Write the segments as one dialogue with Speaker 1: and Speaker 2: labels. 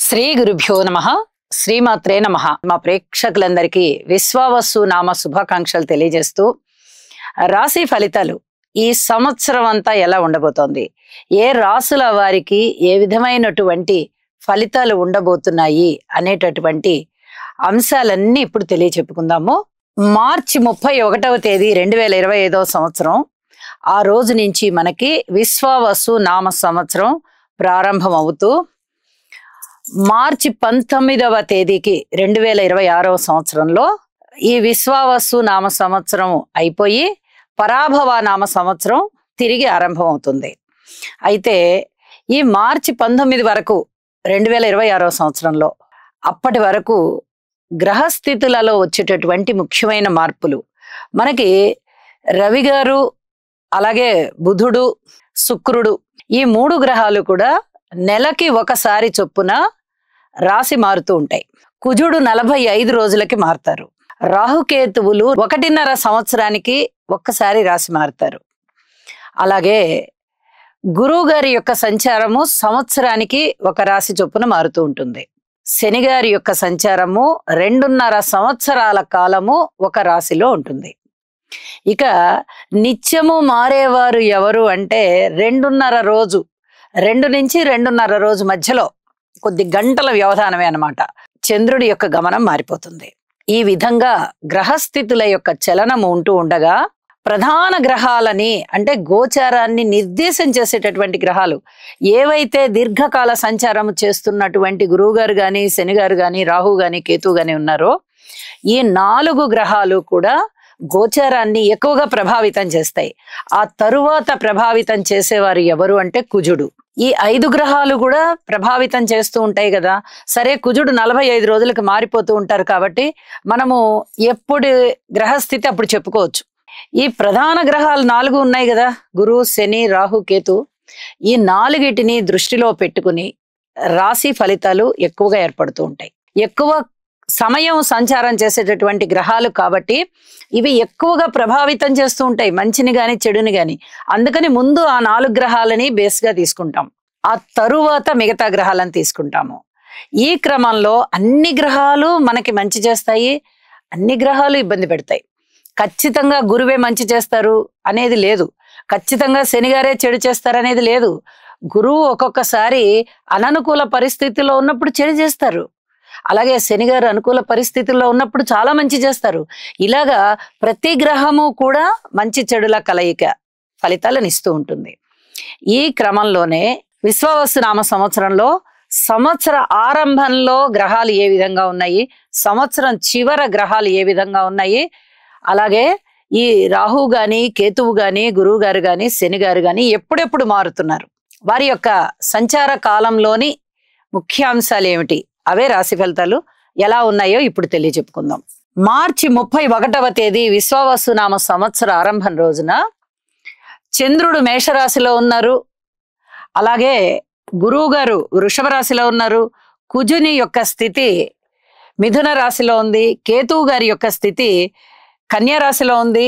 Speaker 1: శ్రీ గురుభ్యో నమః. శ్రీమాత్రే నమః. మా ప్రేక్షకులందరికీ విశ్వావసు నామ శుభాకాంక్షలు తెలియజేస్తూ రాశి ఫలితాలు ఈ సంవత్సరం అంతా ఎలా ఉండబోతోంది, ఏ రాసుల వారికి ఏ విధమైనటువంటి ఫలితాలు ఉండబోతున్నాయి అనేటటువంటి అంశాలన్నీ ఇప్పుడు తెలియచెప్పుకుందాము. మార్చి 31వ తేదీ 2025వ సంవత్సరం ఆ రోజు నుంచి మనకి విశ్వావసు నామ సంవత్సరం ప్రారంభం అవుతూ మార్చి 19వ తేదీకి 2026వ సంవత్సరంలో ఈ విశ్వావసు నామ సంవత్సరం అయిపోయి పరాభవ నామ సంవత్సరం తిరిగి ఆరంభం అవుతుంది. అయితే ఈ మార్చి 19 వరకు 2026వ సంవత్సరంలో అప్పటి వరకు గ్రహస్థితులలో వచ్చేటటువంటి ముఖ్యమైన మార్పులు మనకి రవి గారు, అలాగే బుధుడు, శుక్రుడు ఈ 3 గ్రహాలు కూడా నెలకి ఒకసారి చొప్పున రాశి మారుతూ ఉంటాయి. కుజుడు 45 రోజులకి మారుతారు. రాహుకేతువులు 1.5 సంవత్సరానికి ఒక్కసారి రాశి మారుతారు. అలాగే గురువు గారి యొక్క సంచారము సంవత్సరానికి ఒక రాశి చొప్పున మారుతూ ఉంటుంది. శని గారి యొక్క సంచారము 2.5 సంవత్సరాల కాలము ఒక రాశిలో ఉంటుంది. ఇక నిత్యము మారేవారు ఎవరు అంటే 2.5 రోజు, 2 నుంచి 2.5 రోజు మధ్యలో కొద్ది గంటల వ్యవధానమే అన్నమాట చంద్రుడి యొక్క గమనం మారిపోతుంది. ఈ విధంగా గ్రహస్థితుల యొక్క చలనం ఉంటూ ఉండగా ప్రధాన గ్రహాలని అంటే గోచారాన్ని నిర్దేశం చేసేటటువంటి గ్రహాలు ఏవైతే దీర్ఘకాల సంచారం చేస్తున్నటువంటి గురువు గారు గాని, శని గారు గాని, రాహు గాని, కేతు గాని ఉన్నారో ఈ 4 గ్రహాలు కూడా గోచారాన్ని ఎక్కువగా ప్రభావితం చేస్తాయి. ఆ తరువాత ప్రభావితం చేసేవారు ఎవరు అంటే కుజుడు. ఈ 5 గ్రహాలు కూడా ప్రభావితం చేస్తూ ఉంటాయి కదా. సరే, కుజుడు 45 రోజులకు మారిపోతూ ఉంటారు కాబట్టి మనము ఎప్పుడు గ్రహస్థితి అప్పుడు చెప్పుకోవచ్చు. ఈ ప్రధాన గ్రహాలు 4 ఉన్నాయి కదా, గురు, శని, రాహు, కేతు. ఈ 4టిని దృష్టిలో పెట్టుకుని రాశి ఫలితాలు ఎక్కువగా ఏర్పడుతూ ఉంటాయి. ఎక్కువ సమయం సంచారం చేసేటటువంటి గ్రహాలు కాబట్టి ఇవి ఎక్కువగా ప్రభావితం చేస్తూ ఉంటాయి, మంచిని గాని చెడుని గాని. అందుకని ముందు ఆ 4 గ్రహాలని బేస్గా తీసుకుంటాం, ఆ తరువాత మిగతా గ్రహాలను తీసుకుంటాము. ఈ క్రమంలో అన్ని గ్రహాలు మనకి మంచి చేస్తాయి, అన్ని గ్రహాలు ఇబ్బంది పెడతాయి. ఖచ్చితంగా గురువే మంచి చేస్తారు అనేది లేదు, ఖచ్చితంగా శనిగారే చెడు చేస్తారు అనేది లేదు. గురువు ఒక్కొక్కసారి అననుకూల పరిస్థితుల్లో ఉన్నప్పుడు చెడు చేస్తారు, అలాగే శనిగారు అనుకూల పరిస్థితుల్లో ఉన్నప్పుడు చాలా మంచి చేస్తారు. ఇలాగా ప్రతి గ్రహము కూడా మంచి చెడుల కలయిక ఫలితాలను ఇస్తూ ఉంటుంది. ఈ క్రమంలోనే విశ్వావసు నామ సంవత్సరంలో సంవత్సర ఆరంభంలో గ్రహాలు ఏ విధంగా ఉన్నాయి, సంవత్సరం చివర గ్రహాలు ఏ విధంగా ఉన్నాయి, అలాగే ఈ రాహు గాని, కేతువు గాని, గురువు గారు గాని, శని గారు గాని ఎప్పుడెప్పుడు మారుతున్నారు, వారి యొక్క సంచార కాలంలోని ముఖ్యాంశాలు ఏమిటి, అవే రాశి ఫలితాలు ఎలా ఉన్నాయో ఇప్పుడు తెలియచెప్పుకుందాం. మార్చి 31వ తేదీ విశ్వావసు నామ సంవత్సర ఆరంభం రోజున చంద్రుడు మేషరాశిలో ఉన్నారు, అలాగే గురువు గారు వృషభ రాశిలో ఉన్నారు, కుజుని యొక్క స్థితి మిథున రాశిలో ఉంది, కేతువు గారి యొక్క స్థితి కన్యా రాశిలో ఉంది,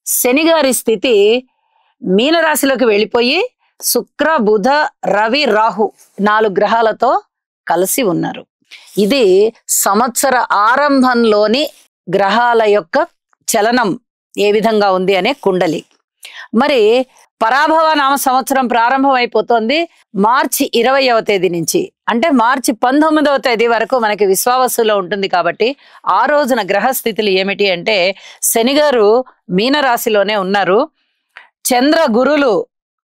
Speaker 1: శని గారి స్థితి మీన రాశిలోకి వెళ్ళిపోయి శుక్ర, బుధ, రవి, రాహు 4 గ్రహాలతో కలిసి ఉన్నారు. ఇది సంవత్సర ఆరంభంలోని గ్రహాల యొక్క చలనం ఏ విధంగా ఉంది అనే కుండలి. మరి పరాభవ నామ సంవత్సరం ప్రారంభం అయిపోతుంది మార్చి 20వ తేదీ నుంచి. అంటే మార్చి 19వ తేదీ వరకు మనకి విశ్వావసులో ఉంటుంది కాబట్టి ఆ రోజున గ్రహస్థితులు ఏమిటి అంటే శని గారు మీన రాశిలోనే ఉన్నారు, చంద్ర గురులు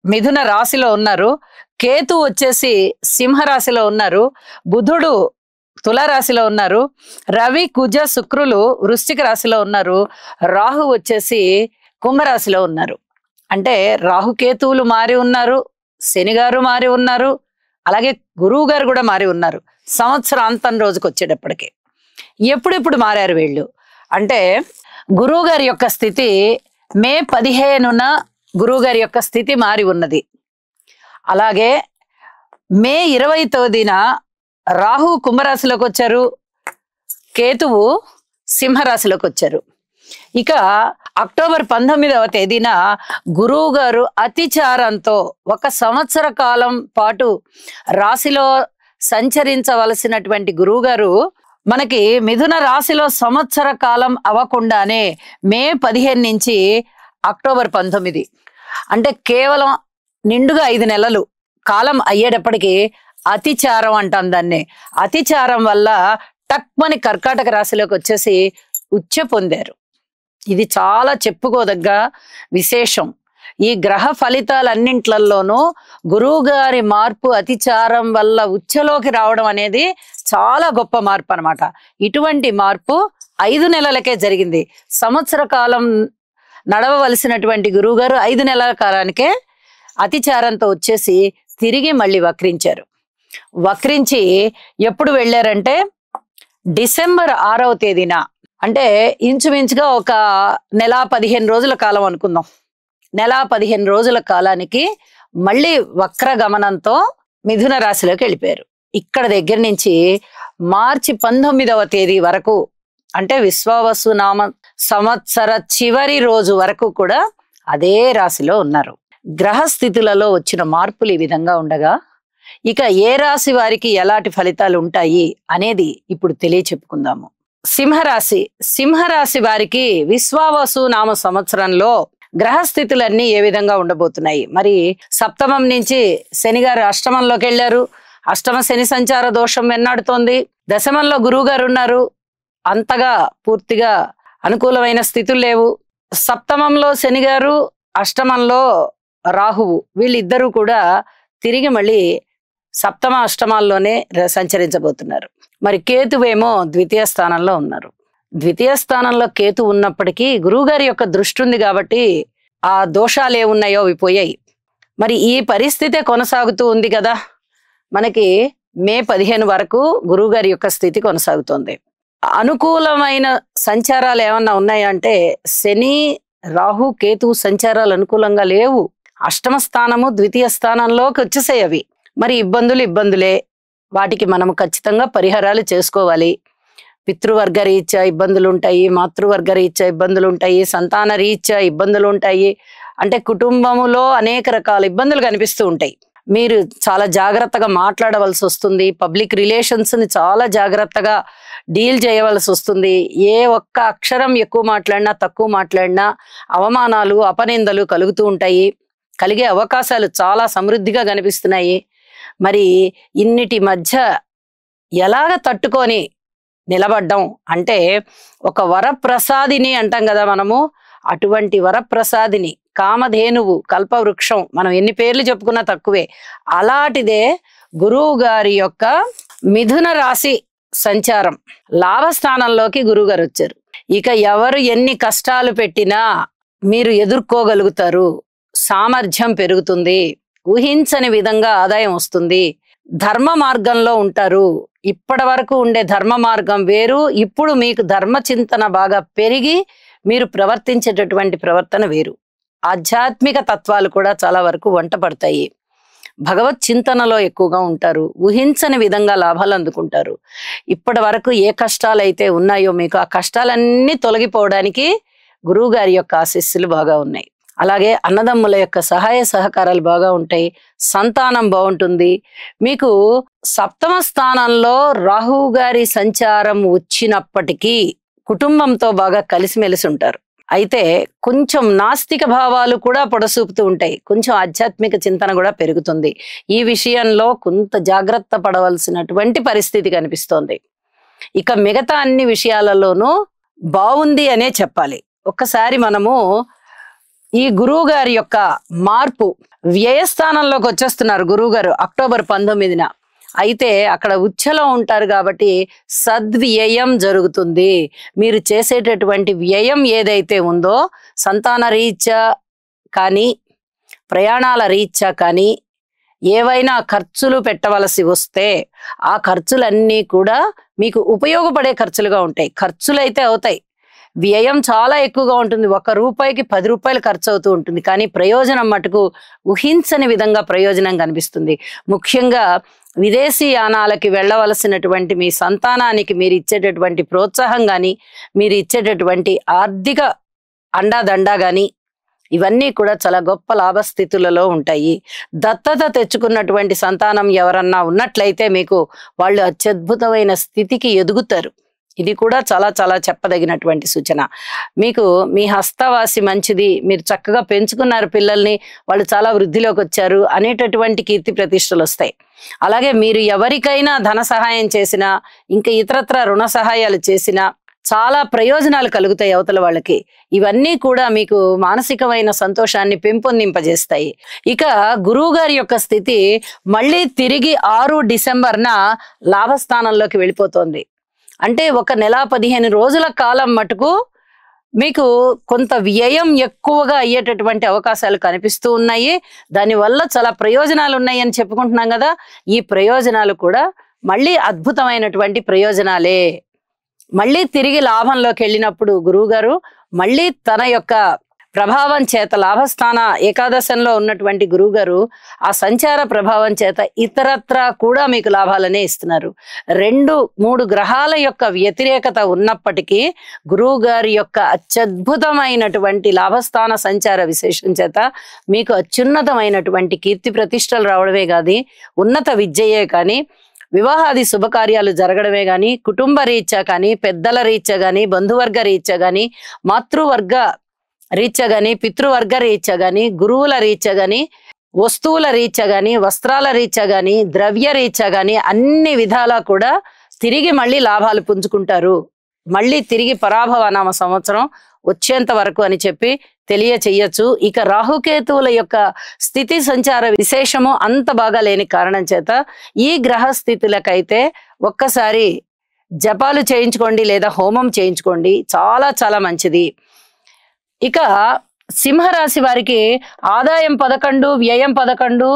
Speaker 1: మిథున రాశిలో ఉన్నారు, కేతు వచ్చేసి సింహరాశిలో ఉన్నారు, బుధుడు తులారాశిలో ఉన్నారు, రవి, కుజ, శుక్రులు వృశ్చిక రాశిలో ఉన్నారు, రాహు వచ్చేసి కుంభరాశిలో ఉన్నారు. అంటే రాహుకేతువులు మారి ఉన్నారు, శని గారు మారి ఉన్నారు, అలాగే గురువు గారు కూడా మారి ఉన్నారు. సంవత్సరాంతం రోజుకి వచ్చేటప్పటికి ఎప్పుడెప్పుడు మారారు వీళ్ళు అంటే గురువు గారి యొక్క స్థితి మే 15న గురువు గారి యొక్క స్థితి మారి ఉన్నది. అలాగే మే 20వ తేదీన రాహు కుంభరాశిలోకి వచ్చారు, కేతువు సింహరాశిలోకి వచ్చారు. ఇక అక్టోబర్ 19వ తేదీన గురువు గారు అతిచారంతో 1 సంవత్సర కాలం పాటు రాశిలో సంచరించవలసినటువంటి గురువు గారు మనకి మిథున రాశిలో సంవత్సర కాలం అవ్వకుండానే మే 15 నుంచి అక్టోబర్ 19, అంటే కేవలం నిండుగా 5 నెలలు కాలం అయ్యేటప్పటికి అతిచారం అంటాం దాన్ని. అతిచారం వల్ల టక్మని కర్కాటక రాశిలోకి వచ్చేసి ఉచ్చ పొందారు. ఇది చాలా చెప్పుకోదగ్గ విశేషం. ఈ గ్రహ ఫలితాలన్నింట్లలోనూ గురువు గారి మార్పు అతిచారం వల్ల ఉచ్చలోకి రావడం అనేది చాలా గొప్ప మార్పు అన్నమాట. ఇటువంటి మార్పు 5 నెలలకే జరిగింది. సంవత్సర కాలం నడవవలసినటువంటి గురువు గారు 5 నెలల కాలానికే అతిచారంతో వచ్చేసి తిరిగి మళ్ళీ వక్రించారు. వక్రించి ఎప్పుడు వెళ్ళారంటే డిసెంబర్ 6వ తేదీన, అంటే ఇంచుమించుగా ఒక నెల 15 రోజుల కాలం అనుకుందాం. నెల 15 రోజుల కాలానికి మళ్ళీ వక్ర గమనంతో మిథున రాశిలోకి వెళ్ళిపోయారు. ఇక్కడ దగ్గర నుంచి మార్చి 19వ తేదీ వరకు, అంటే విశ్వావసు నామ సంవత్సర చివరి రోజు వరకు కూడా అదే రాశిలో ఉన్నారు. గ్రహ స్థితులలో వచ్చిన మార్పులు ఈ విధంగా ఉండగా ఇక ఏ రాశి వారికి ఎలాంటి ఫలితాలు ఉంటాయి అనేది ఇప్పుడు తెలియచెప్పుకుందాము. సింహరాశి. సింహరాశి వారికి విశ్వావసు నామ సంవత్సరంలో గ్రహస్థితులన్నీ ఏ విధంగా ఉండబోతున్నాయి? మరి సప్తమం నుంచి శని గారు అష్టమంలోకి వెళ్ళారు. అష్టమ శని సంచార దోషం వెన్నాడుతోంది. దశమంలో గురువు గారు ఉన్నారు. అంతగా పూర్తిగా అనుకూలమైన స్థితులు లేవు. సప్తమంలో శని గారు, అష్టమంలో రాహువు, వీళ్ళిద్దరూ కూడా తిరిగి మళ్ళీ సప్తమ అష్టమాల్లోనే సంచరించబోతున్నారు. మరి కేతువేమో ద్వితీయ స్థానంలో ఉన్నారు. ద్వితీయ స్థానంలో కేతు ఉన్నప్పటికీ గురువుగారి యొక్క దృష్టి ఉంది కాబట్టి ఆ దోషాలు ఏమున్నాయో అవి పోయాయి. మరి ఈ పరిస్థితే కొనసాగుతూ ఉంది కదా. మనకి మే 15 వరకు గురువుగారి యొక్క స్థితి కొనసాగుతోంది. అనుకూలమైన సంచారాలు ఏమన్నా ఉన్నాయంటే శని, రాహు, కేతు సంచారాలు అనుకూలంగా లేవు. అష్టమ స్థానము, ద్వితీయ స్థానంలోకి వచ్చేసాయి అవి. మరి ఇబ్బందులే. వాటికి మనము ఖచ్చితంగా పరిహారాలు చేసుకోవాలి. పితృవర్గ రీత్యా ఇబ్బందులు ఉంటాయి, మాతృవర్గ రీత్యా ఇబ్బందులు ఉంటాయి, సంతాన రీత్యా ఇబ్బందులు ఉంటాయి. అంటే కుటుంబములో అనేక రకాల ఇబ్బందులు కనిపిస్తూ ఉంటాయి. మీరు చాలా జాగ్రత్తగా మాట్లాడవలసి వస్తుంది. పబ్లిక్ రిలేషన్స్ ని చాలా జాగ్రత్తగా డీల్ చేయవలసి వస్తుంది. ఏ ఒక్క అక్షరం ఎక్కువ మాట్లాడినా తక్కువ మాట్లాడినా అవమానాలు, అపనిందలు కలుగుతూ ఉంటాయి. కలిగే అవకాశాలు చాలా సమృద్ధిగా కనిపిస్తున్నాయి. మరి ఇన్నిటి మధ్య ఎలాగ తట్టుకొని నిలబడ్డం అంటే ఒక వరప్రసాదిని అంటాం కదా మనము. అటువంటి వరప్రసాదిని, కామధేనువు, కల్పవృక్షం, మనం ఎన్ని పేర్లు చెప్పుకున్నా తక్కువే. అలాంటిదే గురువు గారి యొక్క మిథున రాశి సంచారం. లాభస్థానంలోకి గురువు గారు వచ్చారు. ఇక ఎవరు ఎన్ని కష్టాలు పెట్టినా మీరు ఎదుర్కోగలుగుతారు. సామర్థ్యం పెరుగుతుంది. ఊహించని విధంగా ఆదాయం వస్తుంది. ధర్మ మార్గంలో ఉంటారు. ఇప్పటి వరకు ఉండే ధర్మ మార్గం వేరు. ఇప్పుడు మీకు ధర్మ చింతన బాగా పెరిగి మీరు ప్రవర్తించేటటువంటి ప్రవర్తన వేరు. ఆధ్యాత్మిక తత్వాలు కూడా చాలా వరకు వంట పడతాయి. భగవత్ చింతనలో ఎక్కువగా ఉంటారు. ఊహించని విధంగా లాభాలు అందుకుంటారు. ఇప్పటి వరకు ఏ కష్టాలు అయితే ఉన్నాయో మీకు ఆ కష్టాలన్నీ తొలగిపోవడానికి గురువు గారి యొక్క ఆశీస్సులు బాగా ఉన్నాయి. అలాగే అన్నదమ్ముల యొక్క సహాయ సహకారాలు బాగా ఉంటాయి. సంతానం బాగుంటుంది. మీకు సప్తమ స్థానంలో రాహువు గారి సంచారం వచ్చినప్పటికీ కుటుంబంతో బాగా కలిసిమెలిసి ఉంటారు. అయితే కొంచెం నాస్తిక భావాలు కూడా పొడసూపుతూ ఉంటాయి. కొంచెం ఆధ్యాత్మిక చింతన కూడా పెరుగుతుంది. ఈ విషయంలో కొంత జాగ్రత్త పడవలసినటువంటి పరిస్థితి కనిపిస్తోంది. ఇక మిగతా అన్ని విషయాలలోనూ బాగుంది అనే చెప్పాలి. ఒక్కసారి మనము ఈ గురువు గారి యొక్క మార్పు, వ్యయస్థానంలోకి వచ్చేస్తున్నారు గురువు గారు అక్టోబర్ 19న. అయితే అక్కడ ఉచ్చలో ఉంటారు కాబట్టి సద్వ్యయం జరుగుతుంది. మీరు చేసేటటువంటి వ్యయం ఏదైతే ఉందో సంతాన రీత్యా కానీ ప్రయాణాల రీత్యా కానీ ఏవైనా ఖర్చులు పెట్టవలసి వస్తే ఆ ఖర్చులన్నీ కూడా మీకు ఉపయోగపడే ఖర్చులుగా ఉంటాయి. ఖర్చులైతే అవుతాయి, వ్యయం చాలా ఎక్కువగా ఉంటుంది. 1 రూపాయికి 10 రూపాయలు ఖర్చు అవుతూ ఉంటుంది. కానీ ప్రయోజనం మటుకు ఊహించని విధంగా ప్రయోజనం కనిపిస్తుంది. ముఖ్యంగా విదేశీ యానాలకి వెళ్ళవలసినటువంటి మీ సంతానానికి మీరు ఇచ్చేటటువంటి ప్రోత్సాహం కానీ, మీరు ఇచ్చేటటువంటి ఆర్థిక అండాదండా కానీ, ఇవన్నీ కూడా చాలా గొప్ప లాభస్థితులలో ఉంటాయి. దత్తత తెచ్చుకున్నటువంటి సంతానం ఎవరన్నా ఉన్నట్లయితే మీకు వాళ్ళు అత్యద్భుతమైన స్థితికి ఎదుగుతారు. ఇది కూడా చాలా చాలా చెప్పదగినటువంటి సూచన. మీకు మీ హస్తవాసి మంచిది, మీరు చక్కగా పెంచుకున్నారు పిల్లల్ని, వాళ్ళు చాలా వృద్ధిలోకి వచ్చారు అనేటటువంటి కీర్తి ప్రతిష్టలు వస్తాయి. అలాగే మీరు ఎవరికైనా ధన సహాయం చేసినా, ఇంకా ఇతరత్ర రుణ సహాయాలు చేసినా చాలా ప్రయోజనాలు కలుగుతాయి అవతల వాళ్ళకి. ఇవన్నీ కూడా మీకు మానసికమైన సంతోషాన్ని పెంపొందింపజేస్తాయి. ఇక గురువు గారి యొక్క స్థితి మళ్ళీ తిరిగి 6 డిసెంబర్న లాభస్థానంలోకి వెళ్ళిపోతుంది. అంటే 1 నెల 15 రోజుల కాలం మటుకు మీకు కొంత వ్యయం ఎక్కువగా అయ్యేటటువంటి అవకాశాలు కనిపిస్తూ ఉన్నాయి. దానివల్ల చాలా ప్రయోజనాలు ఉన్నాయి అని చెప్పుకుంటున్నాం కదా. ఈ ప్రయోజనాలు కూడా మళ్ళీ అద్భుతమైనటువంటి ప్రయోజనాలే. మళ్ళీ తిరిగి లాభంలోకి వెళ్ళినప్పుడు గురువుగారు మళ్ళీ తన యొక్క ప్రభావం చేత, లాభస్థాన ఏకాదశంలో ఉన్నటువంటి గురువుగారు ఆ సంచార ప్రభావం చేత ఇతరత్రా కూడా మీకు లాభాలనే ఇస్తున్నారు. 2-3 గ్రహాల యొక్క వ్యతిరేకత ఉన్నప్పటికీ గురువు గారి యొక్క అత్యద్భుతమైనటువంటి లాభస్థాన సంచార విశేషం చేత మీకు అత్యున్నతమైనటువంటి కీర్తి ప్రతిష్టలు రావడమే కాదు, ఉన్నత విద్యయే కానీ, వివాహాది శుభకార్యాలు జరగడమే గాని, కుటుంబ రీత్యా కానీ, పెద్దల రీత్యా కానీ, బంధువర్గ రీత్యా కానీ, మాతృవర్గ రీత్యా గాని, పితృవర్గ రీత్యా గాని, గురువుల రీత్యా గాని, వస్తువుల రీత్యా గాని, వస్త్రాల రీత్యా గాని, ద్రవ్య రీత్యా గాని అన్ని విధాలా కూడా తిరిగి మళ్ళీ లాభాలు పుంజుకుంటారు. మళ్ళీ తిరిగి పరాభవ నామ సంవత్సరం వచ్చేంత వరకు అని చెప్పి తెలియచెయ్యొచ్చు. ఇక రాహుకేతువుల యొక్క స్థితి సంచార విశేషము అంత బాగా లేని కారణం చేత ఈ గ్రహ స్థితులకైతే ఒక్కసారి జపాలు చేయించుకోండి లేదా హోమం చేయించుకోండి, చాలా చాలా మంచిది. ఇక సింహరాశి వారికి ఆదాయం 11, వ్యయం 11,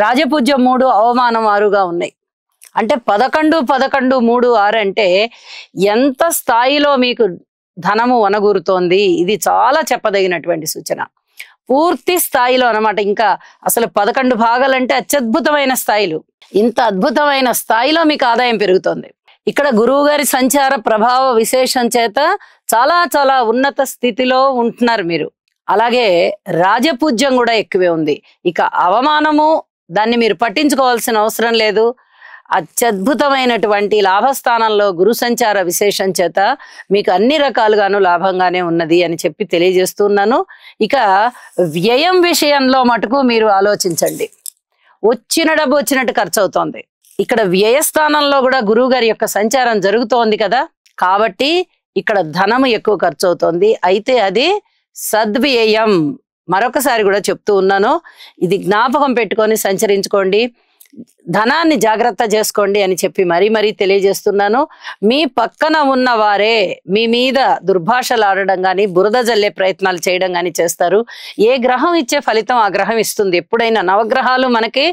Speaker 1: రాజపూజ్యం 3, అవమానం 6గా ఉన్నాయి. అంటే 11, 11, 3, 6 అంటే ఎంత స్థాయిలో మీకు ధనము వనగూరుతోంది. ఇది చాలా చెప్పదగినటువంటి సూచన. పూర్తి స్థాయిలో అన్నమాట. ఇంకా అసలు 11 భాగాలంటే అత్యద్భుతమైన స్థాయిలు. ఇంత అద్భుతమైన స్థాయిలో మీకు ఆదాయం పెరుగుతోంది. ఇక్కడ గురువు గారి సంచార ప్రభావ విశేషం చేత చాలా చాలా ఉన్నత స్థితిలో ఉంటున్నారు మీరు. అలాగే రాజపూజ్యం కూడా ఎక్కువే ఉంది. ఇక అవమానము దాన్ని మీరు పట్టించుకోవాల్సిన అవసరం లేదు. అత్యద్భుతమైనటువంటి లాభస్థానంలో గురు సంచార విశేషం చేత మీకు అన్ని రకాలుగాను లాభంగానే ఉన్నది అని చెప్పి తెలియజేస్తున్నాను. ఇక వ్యయం విషయంలో మటుకు మీరు ఆలోచించండి. వచ్చిన డబ్బు వచ్చినట్టు ఖర్చు అవుతోంది. ఇక్కడ వ్యయస్థానంలో కూడా గురువు గారి యొక్క సంచారం జరుగుతోంది కదా, కాబట్టి ఇక్కడ ధనము ఎక్కువ ఖర్చు అవుతోంది. అయితే అది సద్వ్యయం. మరొకసారి కూడా చెప్తూ ఉన్నాను, ఇది జ్ఞాపకం పెట్టుకొని సంచరించుకోండి, ధనాన్ని జాగ్రత్త చేసుకోండి అని చెప్పి మరీ మరీ తెలియజేస్తున్నాను. మీ పక్కన ఉన్న వారే మీ మీద దుర్భాషలు ఆడడం కానీ, బురద జల్లే ప్రయత్నాలు చేయడం కానీ చేస్తారు. ఏ గ్రహం ఇచ్చే ఫలితం ఆ గ్రహం ఇస్తుంది. ఎప్పుడైనా నవగ్రహాలు మనకి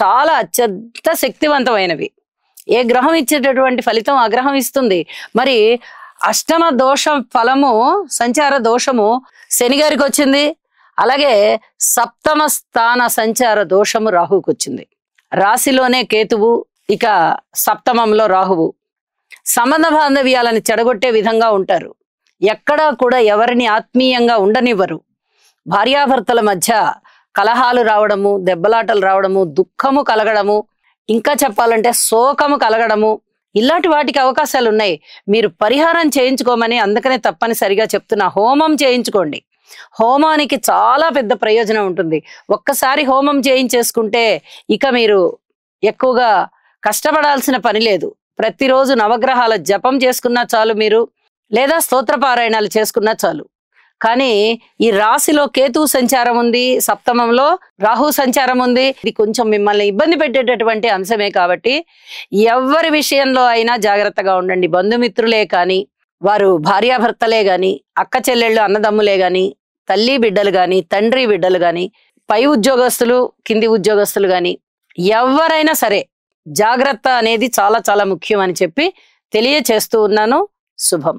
Speaker 1: చాలా అత్యంత శక్తివంతమైనవి. ఏ గ్రహం ఇచ్చేటటువంటి ఫలితం ఆ గ్రహం ఇస్తుంది. మరి అష్టమ దోషం ఫలము, సంచార దోషము శని గారికి వచ్చింది. అలాగే సప్తమ స్థాన సంచార దోషము రాహువుకి వచ్చింది. రాశిలోనే కేతువు, ఇక సప్తమంలో రాహువు. సంబంధ బాంధవ్యాలను చెడగొట్టే విధంగా ఉంటారు. ఎక్కడా కూడా ఎవరిని ఆత్మీయంగా ఉండనివ్వరు. భార్యాభర్తల మధ్య కలహాలు రావడము, దెబ్బలాటలు రావడము, దుఃఖము కలగడము, ఇంకా చెప్పాలంటే శోకము కలగడము, ఇలాంటి వాటికి అవకాశాలు ఉన్నాయి. మీరు పరిహారం చేయించుకోమని అందుకనే తప్పనిసరిగా చెప్తున్నా. హోమం చేయించుకోండి. హోమానికి చాలా పెద్ద ప్రయోజనం ఉంటుంది. ఒక్కసారి హోమం చేయించేసుకుంటే ఇక మీరు ఎక్కువగా కష్టపడాల్సిన పని లేదు. ప్రతిరోజు నవగ్రహాల జపం చేసుకున్నా చాలు మీరు, లేదా స్తోత్రపారాయణాలు చేసుకున్నా చాలు. కానీ ఈ రాశిలో కేతువు సంచారం ఉంది, సప్తమంలో రాహు సంచారం ఉంది. ఇది కొంచెం మిమ్మల్ని ఇబ్బంది పెట్టేటటువంటి అంశమే. కాబట్టి ఎవరి విషయంలో అయినా జాగ్రత్తగా ఉండండి. బంధుమిత్రులే కానీ, వారు భార్యాభర్తలే గాని, అక్క చెల్లెళ్ళు అన్నదమ్ములే గాని, తల్లి బిడ్డలు గాని, తండ్రి బిడ్డలు గాని, పై ఉద్యోగస్తులు కింది ఉద్యోగస్తులు గాని, ఎవరైనా సరే జాగ్రత్త అనేది చాలా చాలా ముఖ్యం అని చెప్పి తెలియచేస్తూ ఉన్నాను. శుభం.